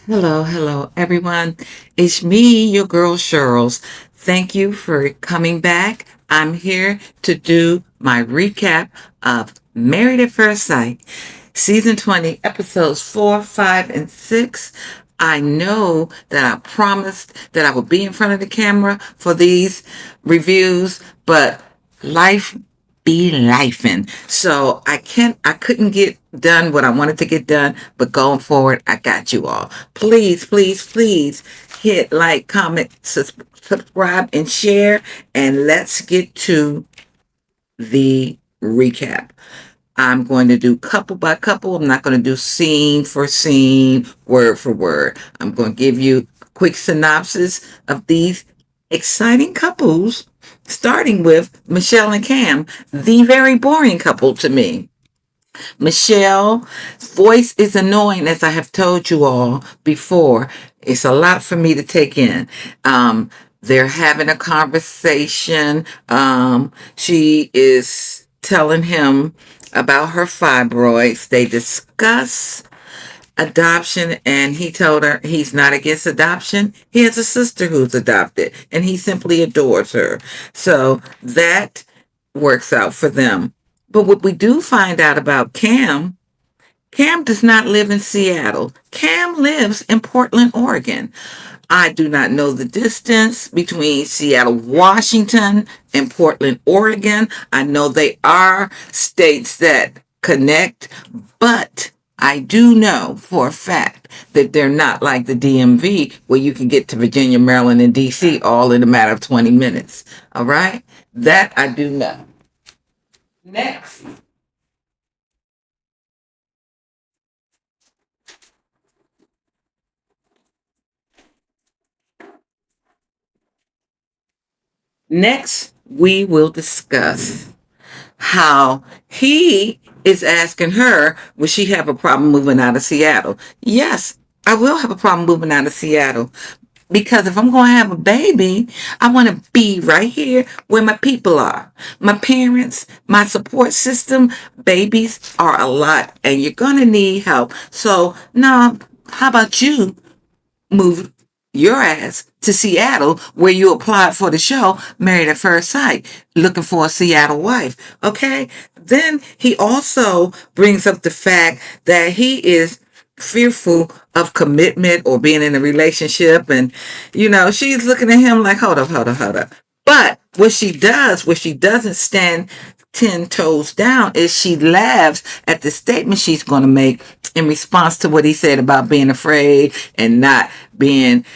Hello, everyone. It's me, your girl Cheryl's. Thank you for coming back. I'm here to do my recap of Married at First Sight, Season 20, Episodes 4, 5, and 6. I know that I promised that I would be in front of the camera for these reviews, but life be lifing. So I couldn't get done what I wanted to get done, but going forward, I got you all. Please hit like, comment, subscribe, and share, and let's get to the recap. I'm going to do couple by couple. I'm not going to do scene for scene, word for word. I'm going to give you a quick synopsis of these exciting couples, starting with Michelle and Cam, the very boring couple to me. Michelle's voice is annoying, as I have told you all before. It's a lot for me to take in. They're having a conversation. She is telling him about her fibroids. They discuss adoption, and he told her he's not against adoption. He has a sister who's adopted, and he simply adores her. So that works out for them. But what we do find out about Cam does not live in Seattle. Cam lives in Portland, Oregon. I do not know the distance between Seattle, Washington, and Portland, Oregon. I know they are states that connect, but I do know for a fact that they're not like the DMV where you can get to Virginia, Maryland, and DC all in a matter of 20 minutes. All right? That I do know. Next. Next, we will discuss how he is asking her, will she have a problem moving out of Seattle? Yes, I will have a problem moving out of Seattle because if I'm going to have a baby, I want to be right here where my people are. My parents, my support system. Babies are a lot and you're going to need help. So, now, how about you move your ass to Seattle where you applied for the show Married at First Sight, looking for a Seattle wife. Okay? Then he also brings up the fact that he is fearful of commitment or being in a relationship. And, she's looking at him like, hold up. But what she doesn't stand 10 toes down is she laughs at the statement she's going to make in response to what he said about being afraid and not being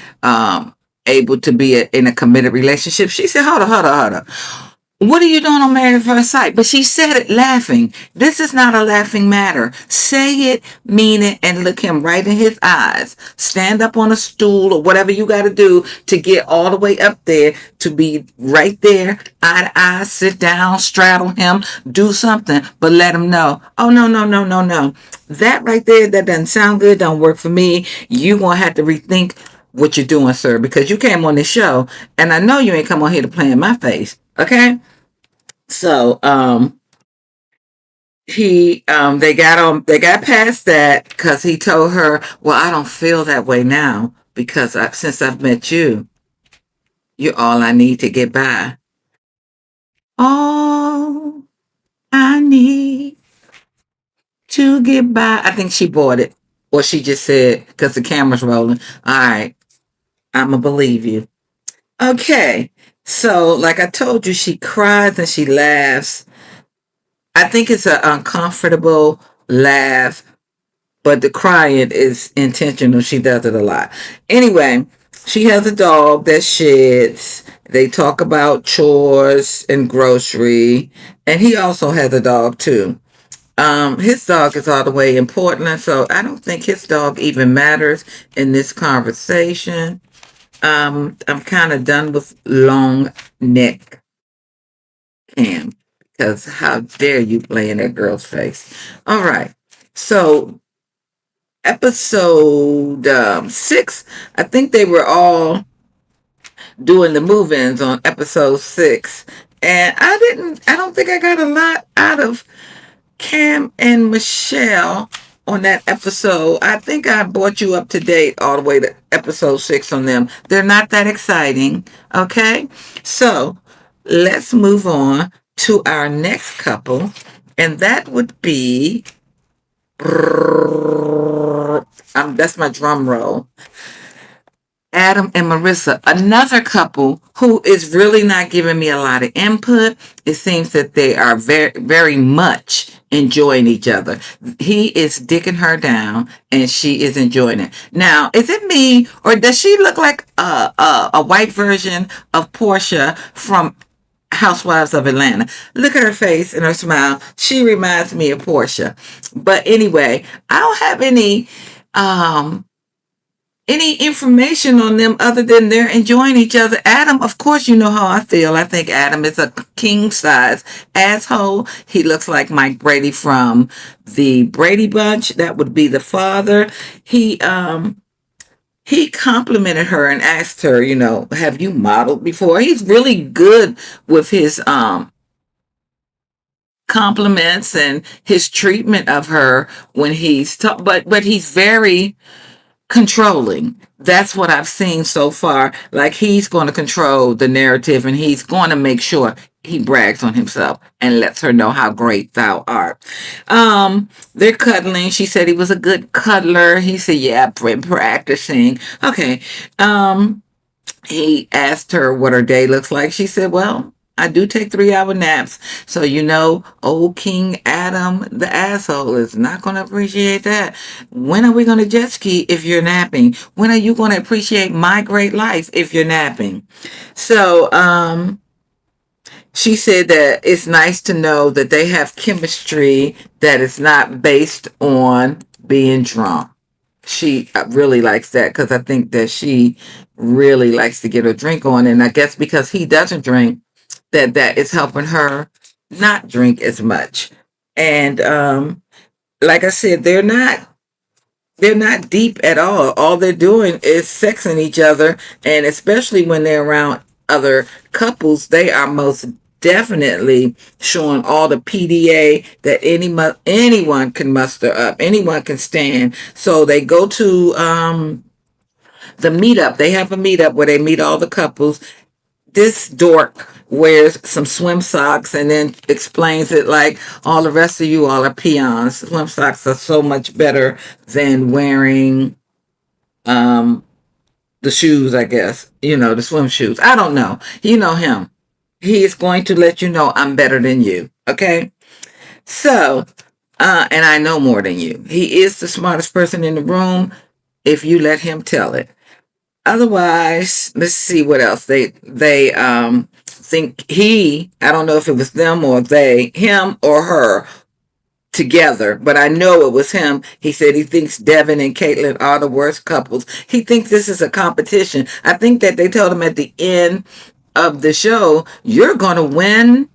able to be in a committed relationship. She said, hold on. What are you doing on Married at First Sight? But she said it laughing. This is not a laughing matter. Say it, mean it, and look him right in his eyes. Stand up on a stool or whatever you got to do to get all the way up there to be right there, eye to eye, sit down, straddle him, do something, but let him know, oh, no. That right there, that doesn't sound good, don't work for me. You going to have to rethink what you're doing, sir, because you came on this show, and I know you ain't come on here to play in my face, okay? So they got past that because he told her, well, I don't feel that way now because since I've met you, you're all I need to get by. All I need to get by. I think she bought it. Or she just said, because the camera's rolling, all right, I'ma believe you. Okay. So like I told you, she cries and she laughs. I think it's an uncomfortable laugh, but the crying is intentional. She does it a lot. Anyway, she has a dog that sheds. They talk about chores and grocery, and he also has a dog too. His dog is all the way in Portland, so I don't think his dog even matters in this conversation. I'm kind of done with long neck Cam because how dare you play in that girl's face? All right, so episode 6, I think they were all doing the move-ins on episode 6, and I don't think I got a lot out of Cam and Michelle on that episode. I think I brought you up to date all the way to episode 6 on them. They're not that exciting. Okay. So let's move on to our next couple. And that would be, that's my drum roll. Adam and Marissa, another couple who is really not giving me a lot of input. It seems that they are very, very much enjoying each other. He is dicking her down and she is enjoying it. Now, is it me or does she look like a white version of Portia from Housewives of Atlanta? Look at her face and her smile. She reminds me of Portia. But anyway, I don't have um, any information on them other than they're enjoying each other. Adam, of course, you know how I feel. I think Adam is a king size asshole. He looks like Mike Brady from the Brady Bunch. That would be the father. He complimented her and asked her, have you modeled before? He's really good with his compliments and his treatment of her when but he's very controlling. That's what I've seen so far. Like he's going to control the narrative and he's going to make sure he brags on himself and lets her know how great thou art. They're cuddling. She said he was a good cuddler. He said, yeah, I've been practicing. Okay. He asked her what her day looks like. She said, well, I do take 3-hour naps. So, old King Adam, the asshole, is not going to appreciate that. When are we going to jet ski if you're napping? When are you going to appreciate my great life if you're napping? So, she said that it's nice to know that they have chemistry that is not based on being drunk. She really likes that because I think that she really likes to get her drink on. And I guess because he doesn't drink, that is helping her not drink as much. And like I said, they're not deep at all. All they're doing is sexing each other, and especially when they're around other couples, they are most definitely showing all the PDA that anyone can muster up, anyone can stand. So they go to the meetup. They have a meetup where they meet all the couples. This dork wears some swim socks and then explains it like all the rest of you all are peons. Swim socks are so much better than wearing um the shoes, I guess. The swim shoes. I don't know. You know him. He is going to let you know I'm better than you. Okay? So, and I know more than you. He is the smartest person in the room if you let him tell it. Otherwise, let's see what else they think I don't know if it was them or him or her together, but I know it was him. He said he thinks Devin and Caitlyn are the worst couples. He thinks this is a competition. I think that they told him at the end of the show, you're going to win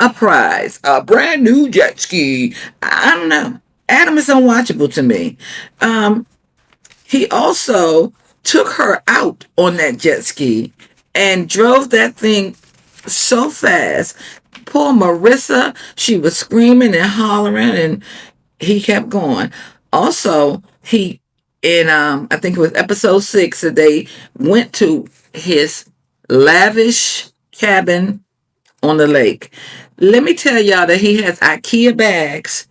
a prize, a brand new jet ski. I don't know. Adam is unwatchable to me. He also took her out on that jet ski and drove that thing so fast. Poor Marissa, she was screaming and hollering, and he kept going. Also, he in I think it was episode 6 that they went to his lavish cabin on the lake. Let me tell y'all that he has IKEA bags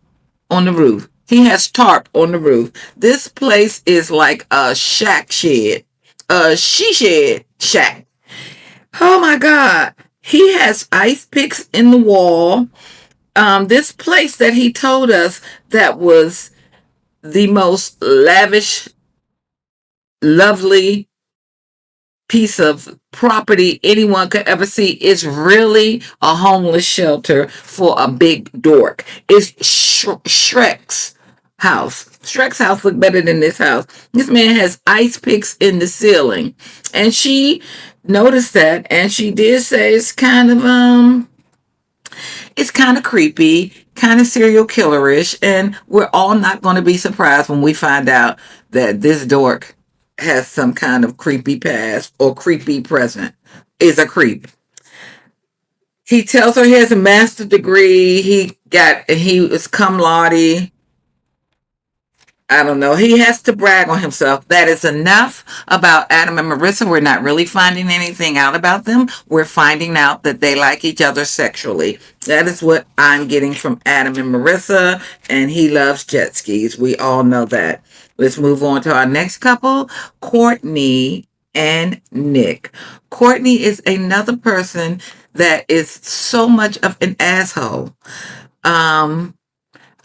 on the roof. He has tarp on the roof. This place is like a shack shed, a she shed shack. Oh my God. He has ice picks in the wall. This place that he told us that was the most lavish, lovely piece of property anyone could ever see is really a homeless shelter for a big dork. It's Shrek's house. Shrek's house looked better than this house. This man has ice picks in the ceiling. And she noticed that and she did say it's kind of creepy, kind of serial killerish, and we're all not going to be surprised when we find out that this dork has some kind of creepy past or creepy present. Is a creep. He tells her he has a master's degree. He was cum laude. I don't know. He has to brag on himself. That is enough about Adam and Marissa. We're not really finding anything out about them. We're finding out that they like each other sexually. That is what I'm getting from Adam and Marissa, and he loves jet skis. We all know that. Let's move on to our next couple, Courtney and Nick. Courtney is another person that is so much of an asshole. Um,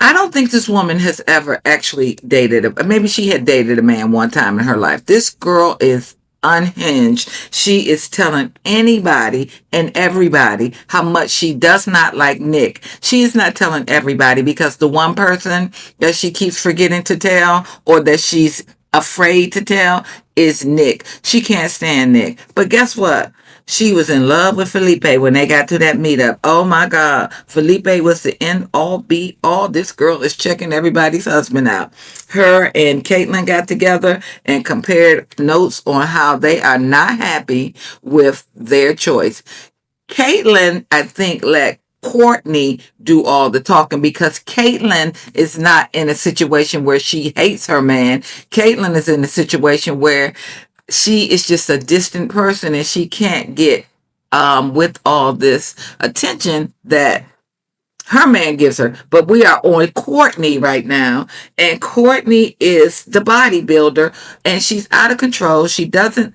I don't think this woman has ever actually dated maybe she had dated a man one time in her life. This girl is unhinged. She is telling anybody and everybody how much she does not like Nick. She is not telling everybody because the one person that she keeps forgetting to tell or that she's afraid to tell is Nick. She can't stand Nick. But guess what? She was in love with Felipe when they got to that meetup. Oh my God. Felipe was the end all be all. This girl is checking everybody's husband out. Her and Caitlin got together and compared notes on how they are not happy with their choice. Caitlin, I think, let Courtney do all the talking because Caitlin is not in a situation where she hates her man. Caitlin is in a situation where she is just a distant person and she can't get with all this attention that her man gives her. But we are on Courtney right now, and Courtney is the bodybuilder, and she's out of control. She doesn't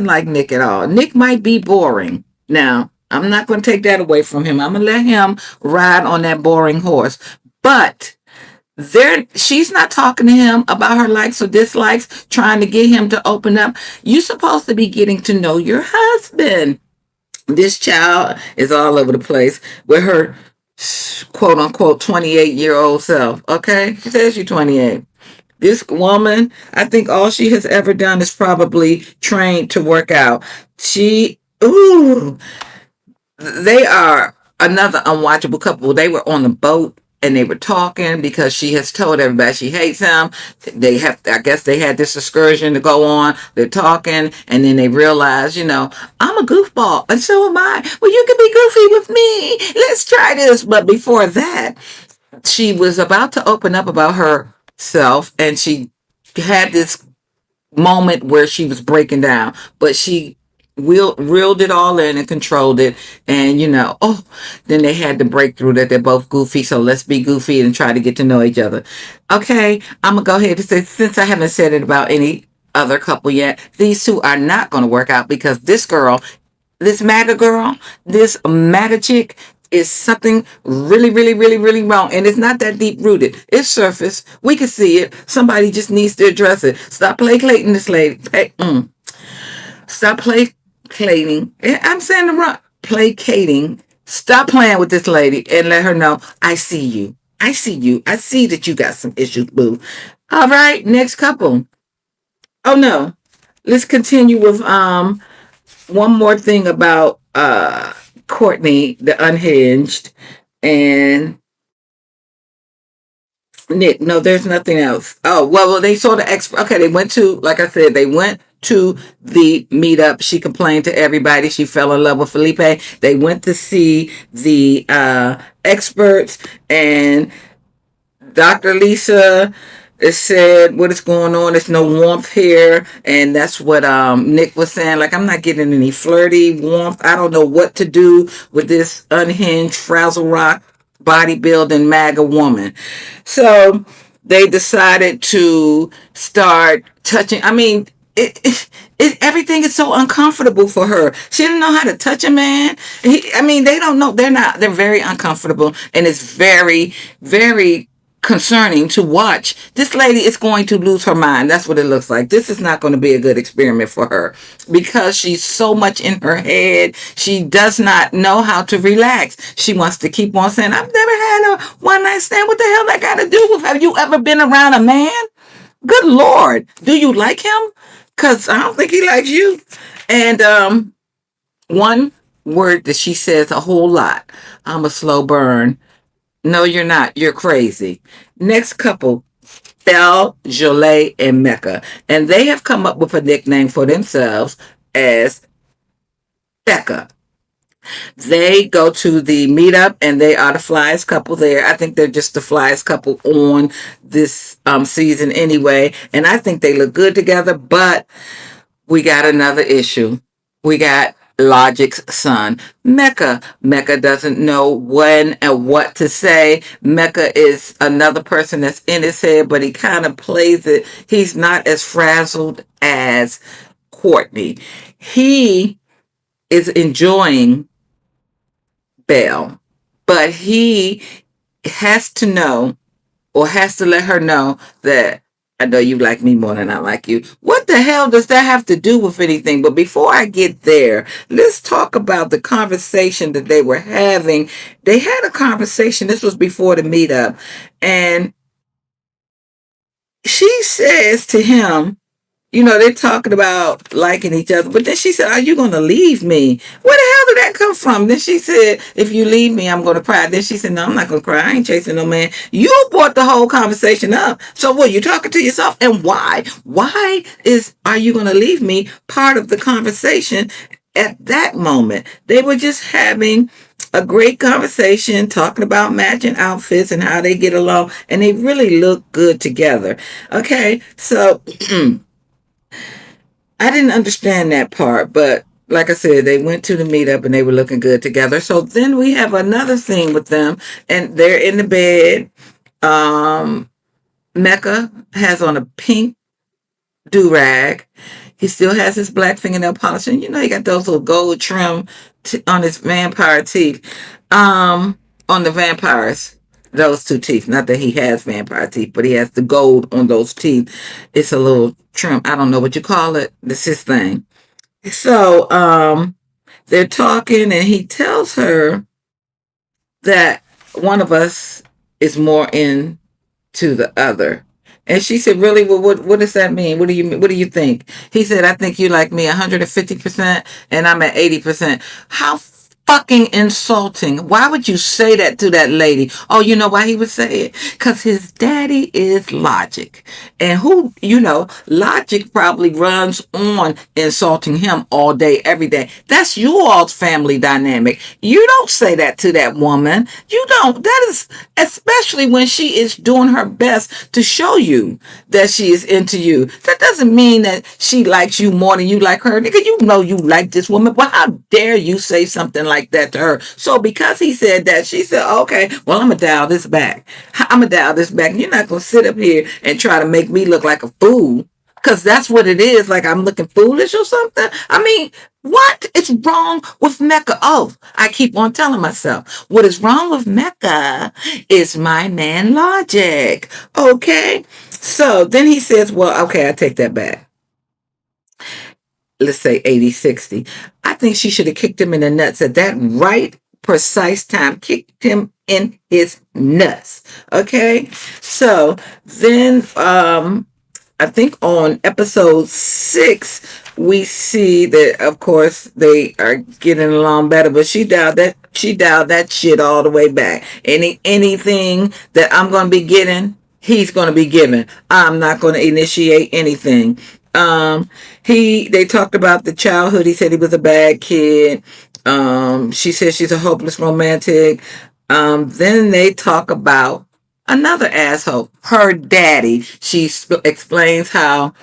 like Nick at all. Nick might be boring. Now, I'm not going to take that away from him. I'm going to let him ride on that boring horse. But she's not talking to him about her likes or dislikes, trying to get him to open up. You're supposed to be getting to know your husband. This child is all over the place with her quote unquote 28-year-old self. Okay? She says she's 28. This woman, I think all she has ever done is probably trained to work out. Ooh, they are another unwatchable couple. They were on the boat and they were talking because she has told everybody she hates him. I guess they had this excursion to go on. They're talking and then they realize, I'm a goofball and so am I. Well, you can be goofy with me. Let's try this. But before that, she was about to open up about herself and she had this moment where she was breaking down, but she reeled it all in and controlled it. And then they had the breakthrough that they're both goofy. So let's be goofy and try to get to know each other. Okay, I'm gonna go ahead and say, since I haven't said it about any other couple yet, these two are not going to work out because this MAGA girl, this MAGA chick is something really, really, really, really wrong. And it's not that deep rooted. It's surface. We can see it. Somebody just needs to address it. Stop placating this lady. Stop placating. I'm saying the wrong. Placating. Stop playing with this lady and let her know, I see you. I see you. I see that you got some issues, boo. All right, next couple. Oh no. Let's continue with one more thing about Courtney, the unhinged, and Nick. No, there's nothing else. Oh, well, they saw the expert. Okay, they went to, like I said, they went to the meetup. She complained to everybody. She fell in love with Felipe. They went to see the experts, and Dr. Lisa said, what is going on? There's no warmth here. And that's what Nick was saying. Like, I'm not getting any flirty warmth. I don't know what to do with this unhinged, frazzle rock, bodybuilding MAGA woman. So they decided to start touching. I mean, everything is so uncomfortable for her. She didn't know how to touch a man. They don't know. They're very uncomfortable. And it's very, very concerning to watch. This lady is going to lose her mind. That's what it looks like. This is not going to be a good experiment for her because she's so much in her head. She does not know how to relax. She wants to keep on saying, I've never had a one night stand. What the hell that got to do with, have you ever been around a man? Good Lord. Do you like him? Because I don't think he likes you. And one word that she says a whole lot. I'm a slow burn. No, you're not. You're crazy. Next couple, Belle, Jolie, and Mecca. And they have come up with a nickname for themselves as Becca. They go to the meetup and they are the flyest couple there. I think they're just the flyest couple on this season anyway. And I think they look good together, but we got another issue. We got Logic's son, Mecca. Mecca doesn't know when and what to say. Mecca is another person that's in his head, but he kind of plays it. He's not as frazzled as Courtney. He is enjoying Belle, but he has to know or has to let her know that I know you like me more than I like you. What the hell does that have to do with anything? But before I get there, let's talk about the conversation that they were having. They had a conversation. This was before the meetup. And she says to him, they're talking about liking each other. But then she said, are you going to leave me? Where the hell did that come from? Then she said, if you leave me, I'm going to cry. Then she said, no, I'm not going to cry. I ain't chasing no man. You brought the whole conversation up. So what, you talking to yourself? And why? Why is, are you going to leave me part of the conversation at that moment? They were just having a great conversation talking about matching outfits and how they get along. And they really look good together. Okay. So I didn't understand that part, but like I said, they went to the meetup and they were looking good together. So then we have another scene with them, and they're in the bed. Um, Mecca has on a pink do rag. He still has his black fingernail polish, and he got those little gold trim on his vampire teeth. On the vampires, those two teeth. Not that he has vampire teeth, but he has the gold on those teeth. It's a little trim. I don't know what you call it. This is his thing. So they're talking, and he tells her that one of us is more in to the other. And she said, really? Well, what does that mean? What do you think? He said, I think you like me 150% and I'm at 80%. How fucking insulting. Why would you say that to that lady? Oh, you know why he would say it? Because his daddy is Logic. And Logic probably runs on insulting him all day, every day. That's you all's family dynamic. You don't say that to that woman. You don't. That is, especially when she is doing her best to show you that she is into you. That doesn't mean that she likes you more than you like her. Nigga, you know you like this woman. But how dare you say something like that to her? So because he said that, she said, okay, well, I'm going to dial this back. I'm going to dial this back. You're not going to sit up here and try to make me look like a fool. Because that's what it is. Like I'm looking foolish or something. I mean, what is wrong with Mecca? Oh, I keep on telling myself, what is wrong with Mecca is my man Logic. Okay. So then he says, well, okay, I take that back. Let's say 80-60. I think she should have kicked him in the nuts at that right precise time. Kicked him in his nuts. Okay. So then I think on episode 6, we see that, of course, they are getting along better, but she dialed that shit all the way back. Anything that I'm going to be getting, he's going to be giving. I'm not going to initiate anything. They talked about the childhood. He said he was a bad kid. She said she's a hopeless romantic. Then they talk about another asshole, her daddy. She explains how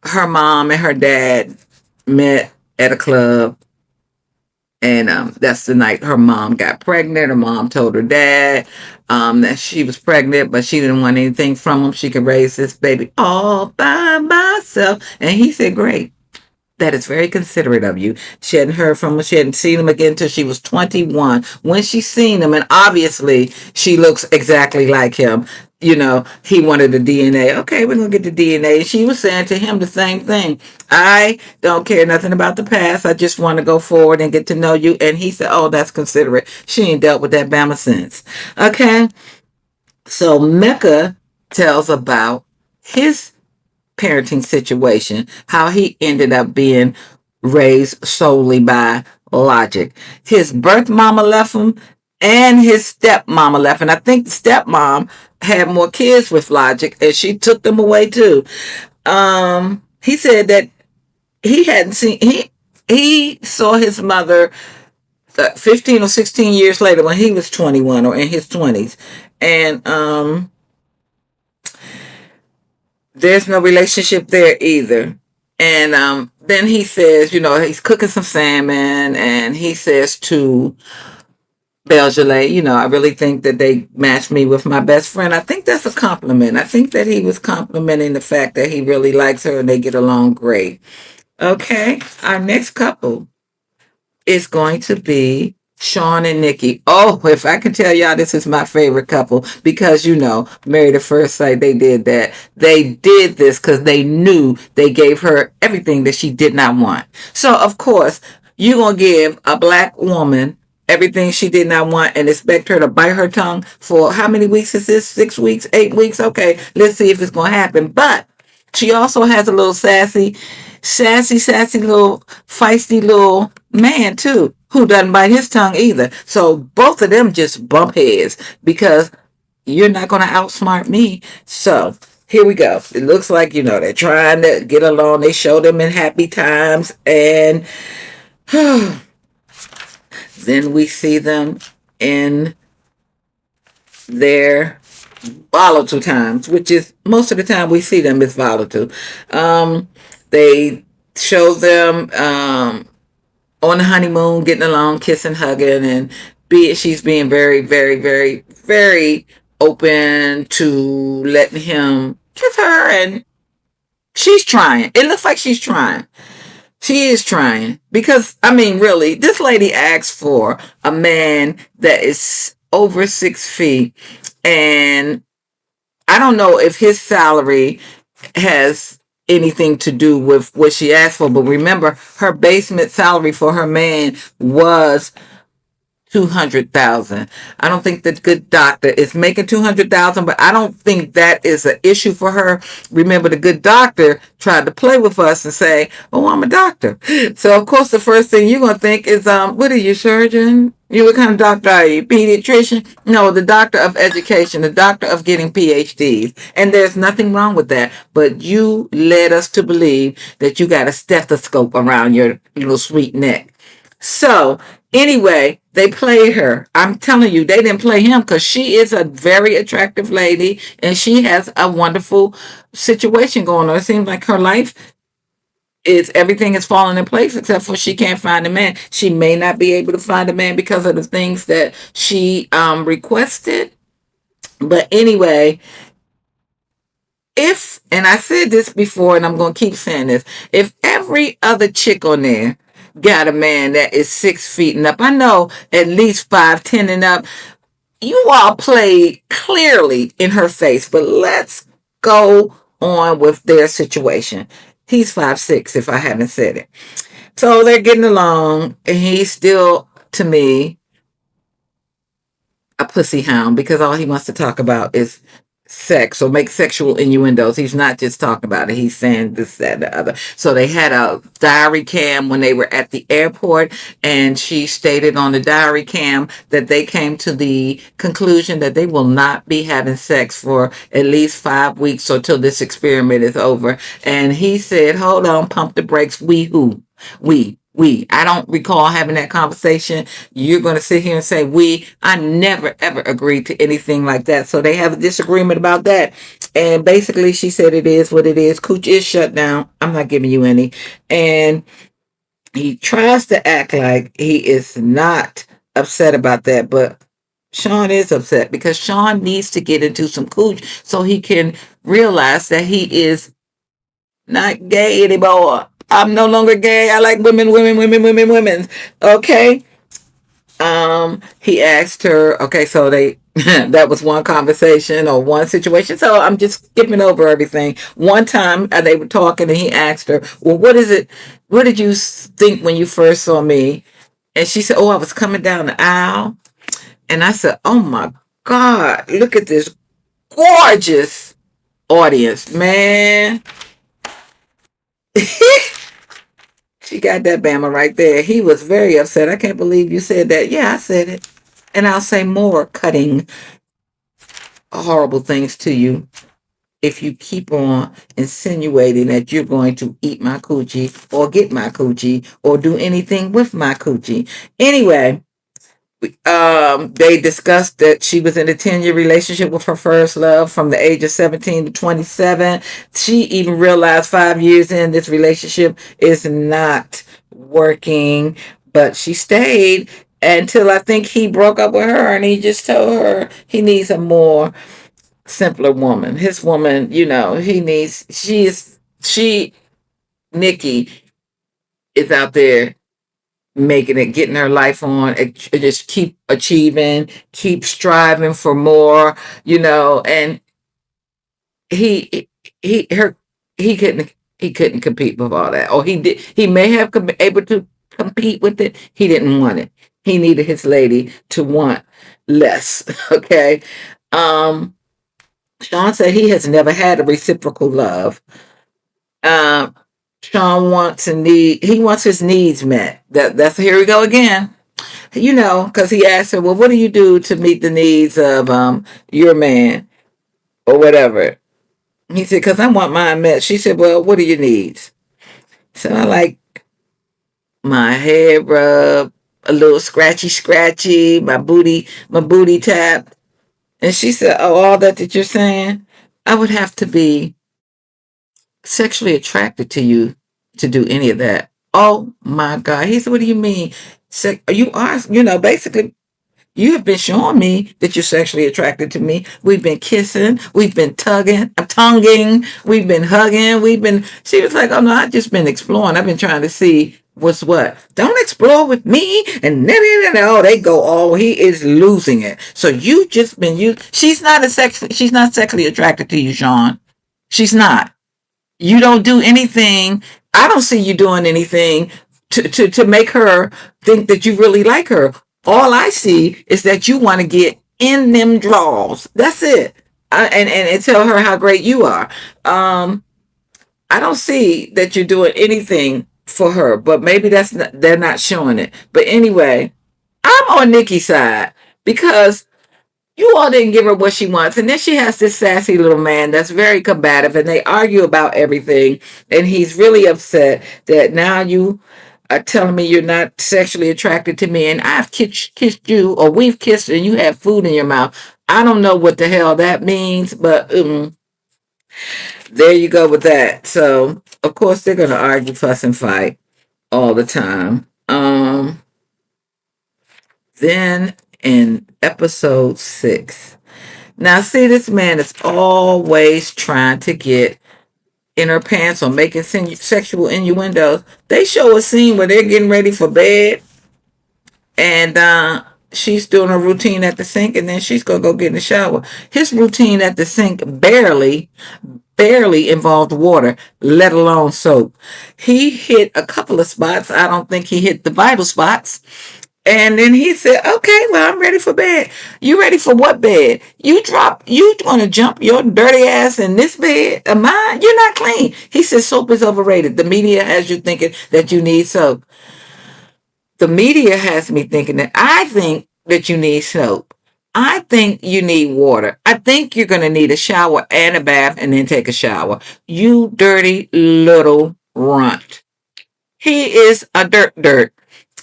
her mom and her dad met at a club. And that's the night her mom got pregnant. Her mom told her dad that she was pregnant, but she didn't want anything from him. She could raise this baby all by myself. And he said, great. That is very considerate of you. She hadn't heard from him. She hadn't seen him again until she was 21. When she seen him, and obviously she looks exactly like him, he wanted the DNA. Okay, we're going to get the DNA. She was saying to him the same thing. I don't care nothing about the past. I just want to go forward and get to know you. And he said, oh, that's considerate. She ain't dealt with that Bama since. Okay. So Mecca tells about his parenting situation, how he ended up being raised solely by Logic. His birth mama left him and his stepmama left. And I think the stepmom had more kids with Logic and she took them away too. He said that he hadn't seen, he saw his mother 15 or 16 years later when he was 21 or in his 20s. And there's no relationship there either. And then he says, he's cooking some salmon, and he says to Belgele, I really think that they matched me with my best friend. I think that's a compliment. I think that he was complimenting the fact that he really likes her and they get along great. Okay, our next couple is going to be Sean and Nikki. Oh, if I can tell y'all, this is my favorite couple because Married at First Sight, they did that. They did this because they knew they gave her everything that she did not want. So, of course, you're going to give a black woman everything she did not want and expect her to bite her tongue for how many weeks is this? 6 weeks, 8 weeks? Okay, let's see if it's going to happen. But she also has a little sassy little feisty little man too, who doesn't bite his tongue either. So both of them just bump heads because you're not going to outsmart me. So here we go. It looks like, they're trying to get along. They show them in happy times, and then we see them in their volatile times, which is most of the time we see them as volatile. They show them on the honeymoon, getting along, kissing, hugging, and she's being very, very, very, very open to letting him kiss her, and she's trying. It looks like she's trying. She is trying because, I mean, really, this lady asked for a man that is over 6 feet, and I don't know if his salary has anything to do with what she asked for, but remember, her basement salary for her man was 200,000. I don't think the good doctor is making 200,000, but I don't think that is an issue for her. Remember, the good doctor tried to play with us and say, "Oh, I'm a doctor." So of course, the first thing you're gonna think is, "What are you, surgeon? What kind of doctor are you? Pediatrician?" No, the doctor of education, the doctor of getting PhDs, and there's nothing wrong with that. But you led us to believe that you got a stethoscope around your little sweet neck. So anyway, they played her. I'm telling you, they didn't play him because she is a very attractive lady and she has a wonderful situation going on. It seems like her life is everything is falling in place except for she can't find a man. She may not be able to find a man because of the things that she requested. But anyway, if, and I said this before and I'm going to keep saying this, if every other chick on there got a man that is 6 feet and up, I know at least 5'10" and up, you all played clearly in her face, but let's go on with their situation. He's 5'6", if I haven't said it. So they're getting along, and he's still, to me, a pussy hound because all he wants to talk about is sex or make sexual innuendos. He's not just talking about it. He's saying this, that, and the other. So they had a diary cam when they were at the airport, and she stated on the diary cam that they came to the conclusion that they will not be having sex for at least 5 weeks or till this experiment is over. And he said, "Hold on, pump the brakes. We who? We. I don't recall having that conversation. You're going to sit here and say we. I never, ever agreed to anything like that." So they have a disagreement about that. And basically, she said it is what it is. Cooch is shut down. I'm not giving you any. And he tries to act like he is not upset about that. But Sean is upset because Sean needs to get into some cooch so he can realize that he is not gay anymore. I'm no longer gay. I like women, women, women, women, women. Okay. He asked her, okay, so they that was one conversation or one situation. So I'm just skipping over everything. One time they were talking and he asked her, "Well, what is it? What did you think when you first saw me?" And she said, "Oh, I was coming down the aisle." And I said, "Oh my God, look at this gorgeous audience, man." She got that Bama right there. He was very upset. "I can't believe you said that." "Yeah, I said it. And I'll say more cutting horrible things to you if you keep on insinuating that you're going to eat my coochie or get my coochie or do anything with my coochie. Anyway, they discussed that she was in a 10-year relationship with her first love from the age of 17 to 27. She even realized 5 years in this relationship is not working, but she stayed until I think he broke up with her and he just told her he needs a more simpler woman. His woman, he needs, Nikki is out there making it, getting her life on, just keep achieving, keep striving for more, and he he her he couldn't compete with all that. Or he may have able to compete with it. He didn't want it. He needed his lady to want less. Okay. Um Sean said he has never had a reciprocal love. Um Sean he wants his needs met. That's here we go again. Because he asked her, well, what do you do to meet the needs of your man or whatever? He said, because I want mine met. She said, well, what are your needs? So I like my head rub, a little scratchy, my booty tap. And she said, oh, all that you're saying, I would have to be sexually attracted to you to do any of that. Oh my God. He said, what do you mean? You are, basically you have been showing me that you're sexually attracted to me. We've been kissing, we've been tonguing, we've been hugging, she was like, oh no, I've just been exploring. I've been trying to see what's what. Don't explore with me. And then, oh, they go, oh, he is losing it. So you just been she's not sexually attracted to you, Sean. She's not. You don't do anything. I don't see you doing anything to make her think that you really like her. All I see is that you want to get in them draws. That's it. And tell her how great you are. I don't see that you're doing anything for her, but maybe they're not showing it. But anyway, I'm on Nikki's side because you all didn't give her what she wants. And then she has this sassy little man that's very combative, and they argue about everything. And he's really upset that now you are telling me you're not sexually attracted to me, and I've kissed you, or we've kissed, and you have food in your mouth. I don't know what the hell that means, but there you go with that. So, of course, they're going to argue, fuss, and fight all the time. Then in episode 6, now, see, this man is always trying to get in her pants or making sexual innuendos. They show a scene where they're getting ready for bed, and she's doing a routine at the sink, and then she's going to go get in the shower. His routine at the sink barely involved water, let alone soap. He hit a couple of spots. I don't think he hit the vital spots. And then he said, okay, well, I'm ready for bed. You ready for what bed? You want to jump your dirty ass in this bed of mine? You're not clean. He said, soap is overrated. The media has you thinking that you need soap. The media has me thinking that I think that you need soap. I think you need water. I think you're going to need a shower and a bath and then take a shower. You dirty little runt. He is a dirt.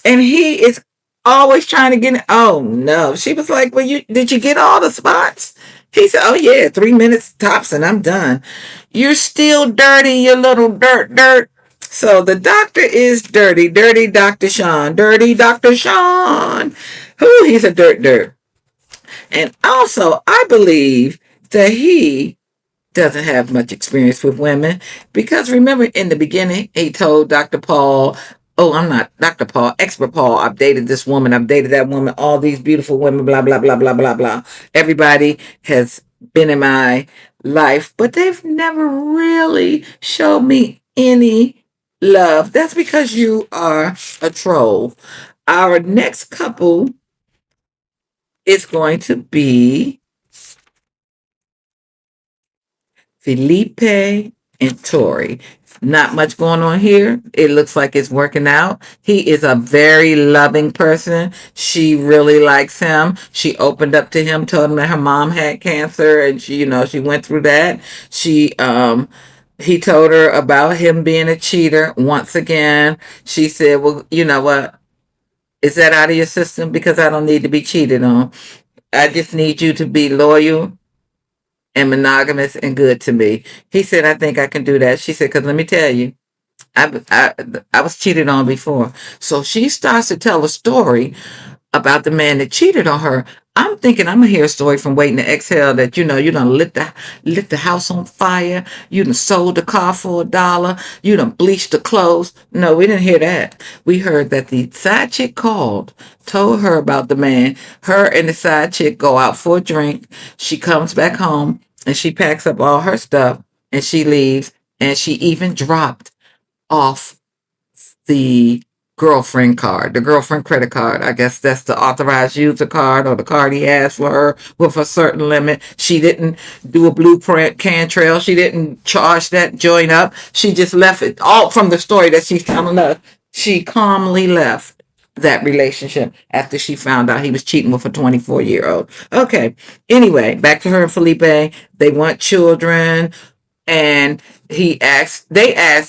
And he is always trying to get in. Oh no. She was like, well, did you get all the spots? He said, oh yeah, 3 minutes tops and I'm done. You're still dirty, you little dirt. So the doctor is dirty Dr. Sean. Dirty Dr. Sean. Who he's a dirt. And also, I believe that he doesn't have much experience with women because remember in the beginning he told Dr. Paul, oh, I'm not Dr. Paul, expert Paul, I've dated this woman, I've dated that woman, all these beautiful women, blah blah blah blah blah blah. Everybody has been in my life, but they've never really showed me any love. That's because you are a troll. Our next couple is going to be Felipe and Tori. Not much going on here. It looks like it's working out. He is a very loving person. She really likes him. She opened up to him, told him that her mom had cancer, and she went through that. He told her about him being a cheater once again. She said, well, you know what? Is that out of your system? Because I don't need to be cheated on. I just need you to be loyal and monogamous and good to me. He said, I think I can do that. She said, because let me tell you, I, I was cheated on before. So she starts to tell a story about the man that cheated on her. I'm thinking I'm gonna hear a story from Waiting to Exhale that you done lit the house on fire, you done sold the car for $1, you done bleached the clothes. No, we didn't hear that. We heard that the side chick called, told her about the man. Her and the side chick go out for a drink. She comes back home and she packs up all her stuff and she leaves. And she even dropped off the the girlfriend credit card. I guess that's the authorized user card or the card he has for her with a certain limit. She didn't do a blueprint can trail. She didn't charge that joint up. She just left it all from the story that she's telling us. She calmly left that relationship after she found out he was cheating with a 24-year-old. Okay. Anyway, back to her and Felipe. They want children and they asked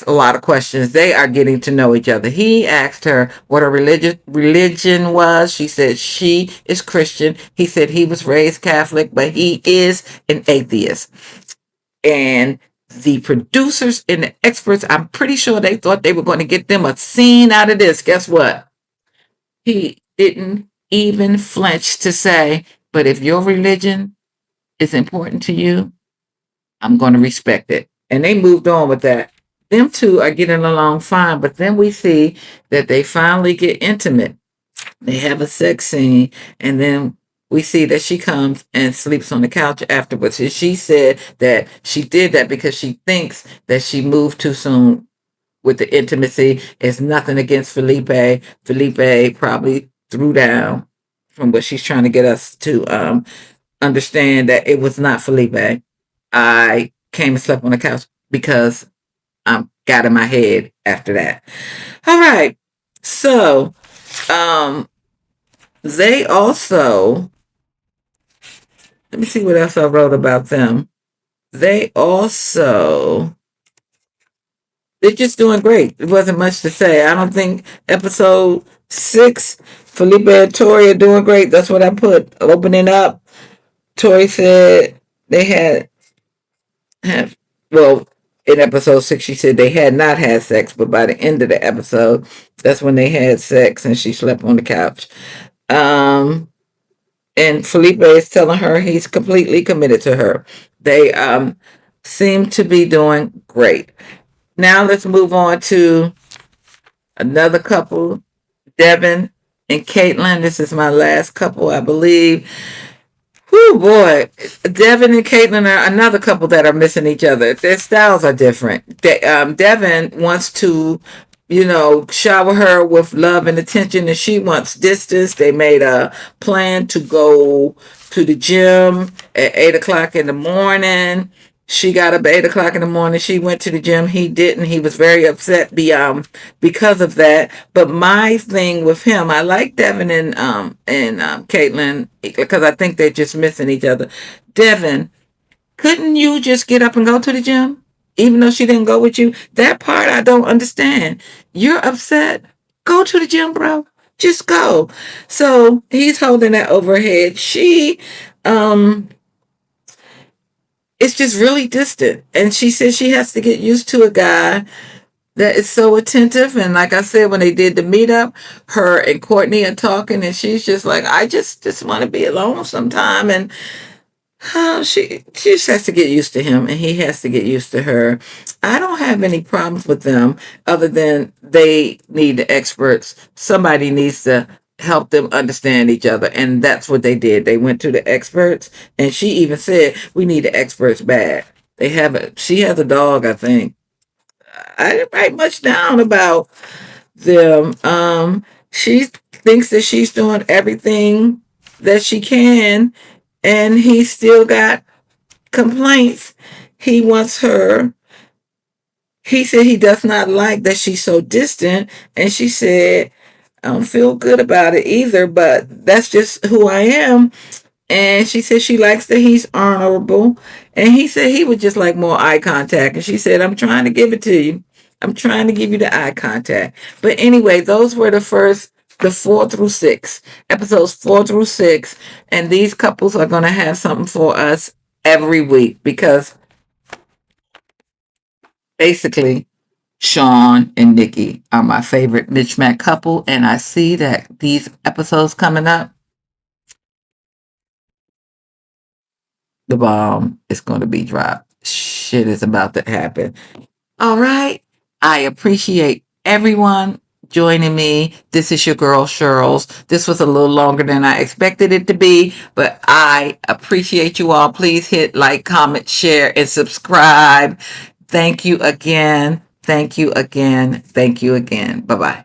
a lot of questions. They are getting to know each other. He asked her what her religion was. She said she is Christian. He said he was raised Catholic, but he is an atheist. And the producers and the experts, I'm pretty sure they thought they were going to get them a scene out of this. Guess what? He didn't even flinch to say, but if your religion is important to you, I'm going to respect it. And they moved on with that. Them two are getting along fine, but then we see that they finally get intimate. They have a sex scene, and then we see that she comes and sleeps on the couch afterwards. And she said that she did that because she thinks that she moved too soon with the intimacy. It's nothing against Felipe. Felipe probably threw down from what she's trying to get us to understand that it was not Felipe. I came and slept on the couch because I got in my head after that. All right. So, um, they also, let me see what else I wrote about them. They also, they're just doing great. It wasn't much to say. I don't think episode 6, Felipe and Tori are doing great. That's what I put. Opening up, Tori said they have well in episode 6 she said they had not had sex, but by the end of the episode that's when they had sex and she slept on the couch. And Felipe is telling her he's completely committed to her. They seem to be doing great. Now let's move on to another couple, Devin and Caitlin. This is my last couple, I believe. Whew, boy. Devin and Caitlin are another couple that are missing each other. Their styles are different. Devin wants to, shower her with love and attention, and she wants distance. They made a plan to go to the gym at 8 o'clock in the morning. She got up at 8 o'clock in the morning. She went to the gym. He didn't. He was very upset because of that. But my thing with him, I like Devin and Caitlin because I think they're just missing each other. Devin, couldn't you just get up and go to the gym? Even though she didn't go with you? That part I don't understand. You're upset. Go to the gym, bro. Just go. So he's holding that over her head. She it's just really distant. And she says she has to get used to a guy that is so attentive. And like I said, when they did the meetup, her and Courtney are talking, and she's just like, I just want to be alone sometime. And she just has to get used to him, and he has to get used to her. I don't have any problems with them other than they need the experts. Somebody needs to help them understand each other, and that's what they did. They went to the experts, and she even said, we need the experts bad. She has a dog, I think. I didn't write much down about them. She thinks that she's doing everything that she can, and he still got complaints. He wants her he said he does not like that she's so distant. And she said, I don't feel good about it either, but that's just who I am. And she said she likes that he's honorable. And he said he would just like more eye contact. And she said, I'm trying to give it to you. I'm trying to give you the eye contact. But anyway, those were the 4 through 6, episodes 4 through 6. And these couples are going to have something for us every week because basically, Sean and Nikki are my favorite Mitch Mac couple. And I see that these episodes coming up, the bomb is going to be dropped. Shit is about to happen. All right. I appreciate everyone joining me. This is your girl, Shirls. This was a little longer than I expected it to be, but I appreciate you all. Please hit like, comment, share, and subscribe. Thank you again. Thank you again. Thank you again. Bye bye.